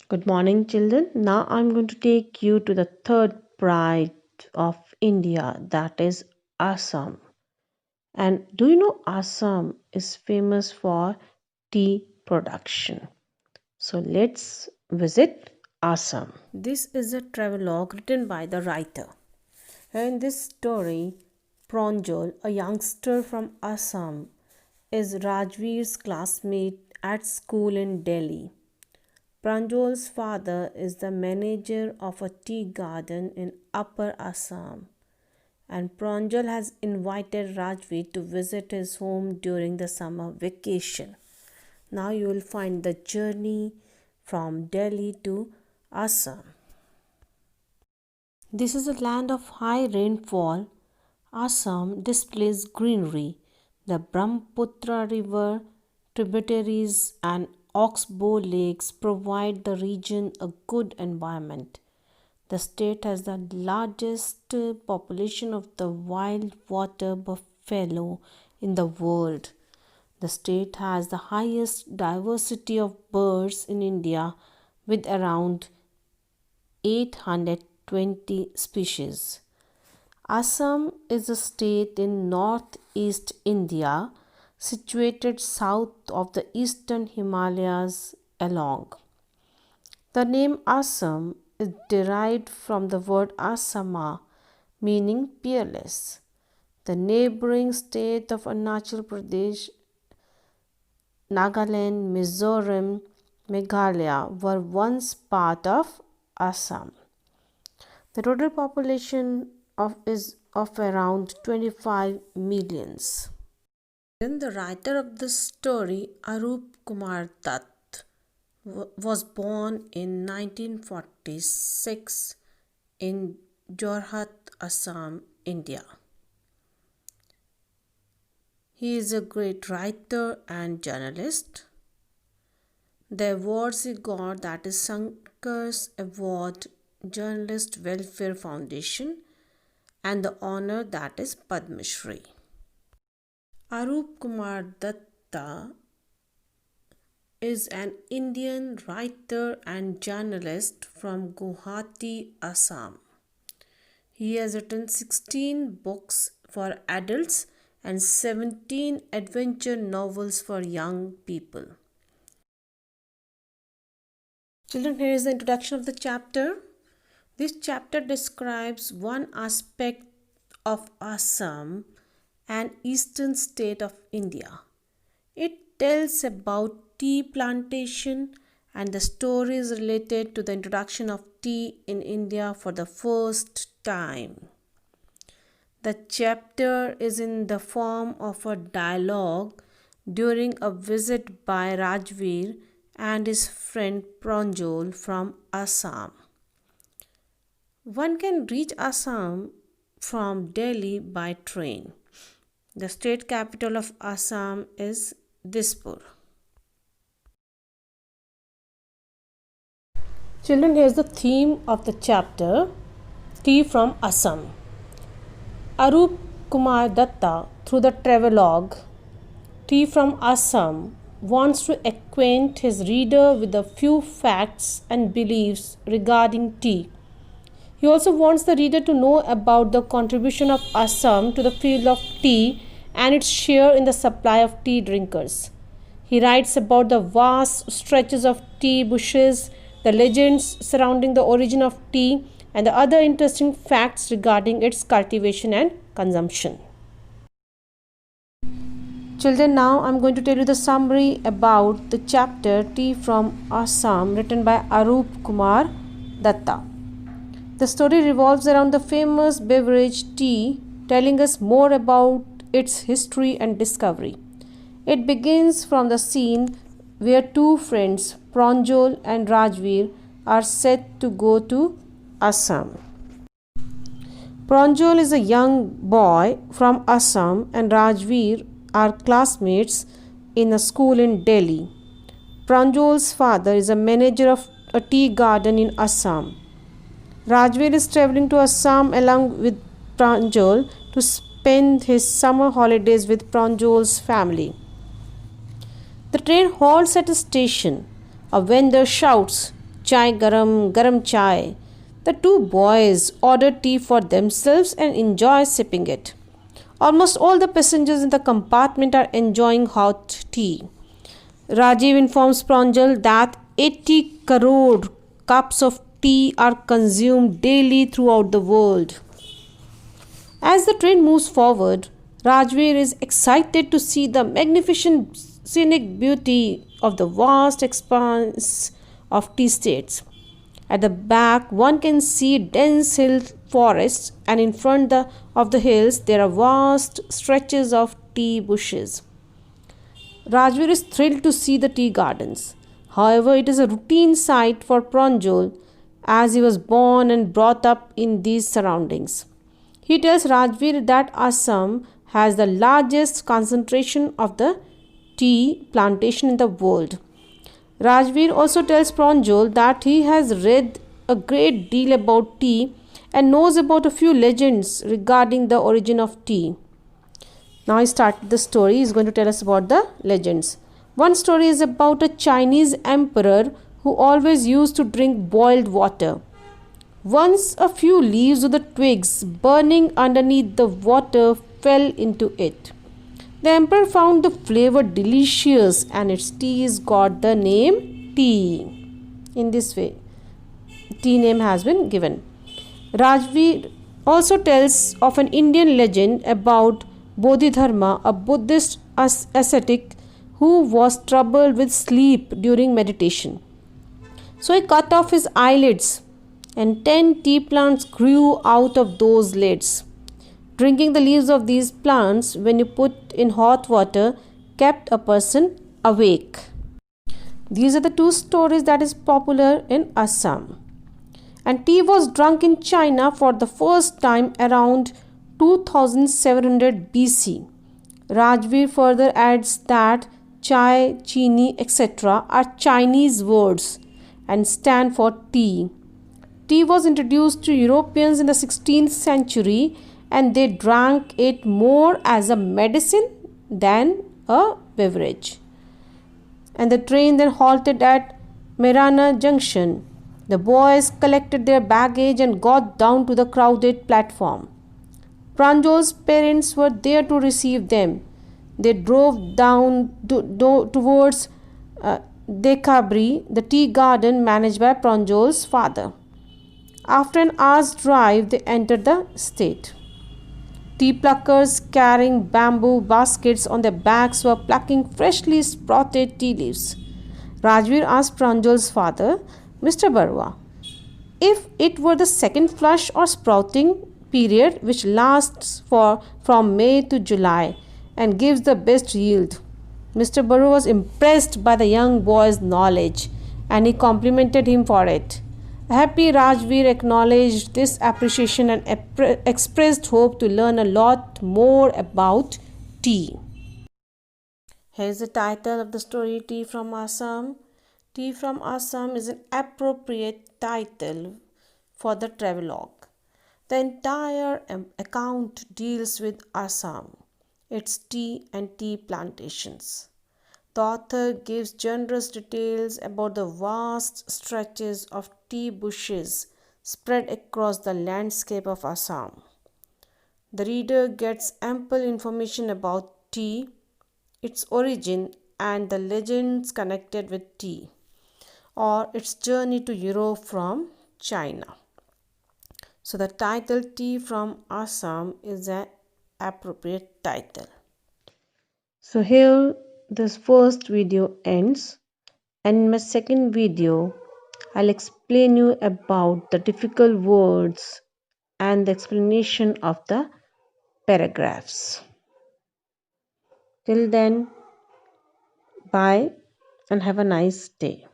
Good morning, children. Now I'm going to take you to the third pride of India, that is Assam. And do you know Assam is famous for tea production? So let's visit Assam. This is a travelogue written by the writer. In this story, Pranjal, a youngster from Assam, is Rajveer's classmate at school in Delhi. Pranjal's father is the manager of a tea garden in Upper Assam, and Pranjal has invited Rajveer to visit his home during the summer vacation. Now you will find the journey from Delhi to Assam. This is a land of high rainfall. Assam displays greenery. The Brahmaputra River, tributaries, and Oxbow lakes provide the region a good environment. The state has the largest population of the wild water buffalo in the world. The state has the highest diversity of birds in India with around 820 species. Assam is a state in northeast India situated south of the eastern Himalayas along. The name Assam is derived from the word Asama, meaning peerless. The neighboring state of Arunachal Pradesh, Nagaland, Mizoram, Meghalaya were once part of Assam. The total population is of around 25 millions. Then the writer of this story, Arup Kumar Dutt, was born in 1946 in Jorhat, Assam, India. He is a great writer and journalist. The awards he got, that is Sankar's Award, Journalist Welfare Foundation, and the honor, that is Padma Shri. Arup Kumar Datta is an Indian writer and journalist from Guwahati, Assam. He has written 16 books for adults and 17 adventure novels for young people. Children, here is the introduction of the chapter. This chapter describes one aspect of Assam, an eastern state of India. It tells about tea plantation and the stories related to the introduction of tea in India for the first time. The chapter is in the form of a dialogue during a visit by Rajveer and his friend Pranjal from Assam. One can reach Assam from Delhi by train. The state capital of Assam is Dispur. Children, here's the theme of the chapter, Tea from Assam. Arup Kumar Datta, through the travelogue Tea from Assam, wants to acquaint his reader with a few facts and beliefs regarding tea. He also wants the reader to know about the contribution of Assam to the field of tea and its share in the supply of tea drinkers. He writes about the vast stretches of tea bushes, the legends surrounding the origin of tea, and the other interesting facts regarding its cultivation and consumption. Children, now I am going to tell you the summary about the chapter Tea from Assam, written by Arup Kumar Datta. The story revolves around the famous beverage tea, telling us more about its history and discovery. It begins from the scene where two friends, Pranjal and Rajveer, are set to go to Assam. Pranjal is a young boy from Assam and Rajveer are classmates in a school in Delhi. Pranjal's father is a manager of a tea garden in Assam. Rajveer is travelling to Assam along with Pranjal to spend his summer holidays with Pranjal's family. The train halts at a station. A vendor shouts, Chai garam, garam chai. The two boys order tea for themselves and enjoy sipping it. Almost all the passengers in the compartment are enjoying hot tea. Rajiv informs Pranjal that 80 crore cups of tea are consumed daily throughout the world. As the train moves forward, Rajveer is excited to see the magnificent scenic beauty of the vast expanse of tea states. At the back, one can see dense hill forests, and in front of the hills, there are vast stretches of tea bushes. Rajveer is thrilled to see the tea gardens. However, it is a routine sight for Pranjal as he was born and brought up in these surroundings. He tells Rajveer that Assam has the largest concentration of the tea plantation in the world. Rajveer also tells Pranjal that he has read a great deal about tea and knows about a few legends regarding the origin of tea. Now he started the story. He is going to tell us about the legends. One story is about a Chinese emperor who always used to drink boiled water. Once a few leaves of the twigs burning underneath the water fell into it. The emperor found the flavor delicious and its teas got the name tea. In this way, tea name has been given. Rajveer also tells of an Indian legend about Bodhidharma, a Buddhist ascetic who was troubled with sleep during meditation. So he cut off his eyelids, and 10 tea plants grew out of those lids. Drinking the leaves of these plants when you put in hot water kept a person awake. These are the two stories that is popular in Assam. And tea was drunk in China for the first time around 2700 BC. Rajveer further adds that chai, chini, etc. are Chinese words and stand for tea. Tea was introduced to Europeans in the 16th century and they drank it more as a medicine than a beverage. And the train then halted at Merana Junction. The boys collected their baggage and got down to the crowded platform. Pranjal's parents were there to receive them. They drove down towards Dekabri, the tea garden managed by Pranjal's father. After an hour's drive, they entered the state. Tea pluckers carrying bamboo baskets on their backs were plucking freshly sprouted tea leaves. Rajveer asked Pranjal's father, Mr. Barwa, if it were the second flush or sprouting period which lasts from May to July and gives the best yield. Mr. Barwa was impressed by the young boy's knowledge and he complimented him for it. Happy Rajveer acknowledged this appreciation and expressed hope to learn a lot more about tea. Here is the title of the story, Tea from Assam. Tea from Assam is an appropriate title for the travelogue. The entire account deals with Assam, its tea and tea plantations. The author gives generous details about the vast stretches of tea bushes spread across the landscape of Assam. The reader gets ample information about tea, its origin, and the legends connected with tea, or its journey to Europe from China. So the title Tea from Assam is an appropriate title. So here this first video ends, and in my second video I'll explain you about the difficult words and the explanation of the paragraphs. Till then, bye and have a nice day.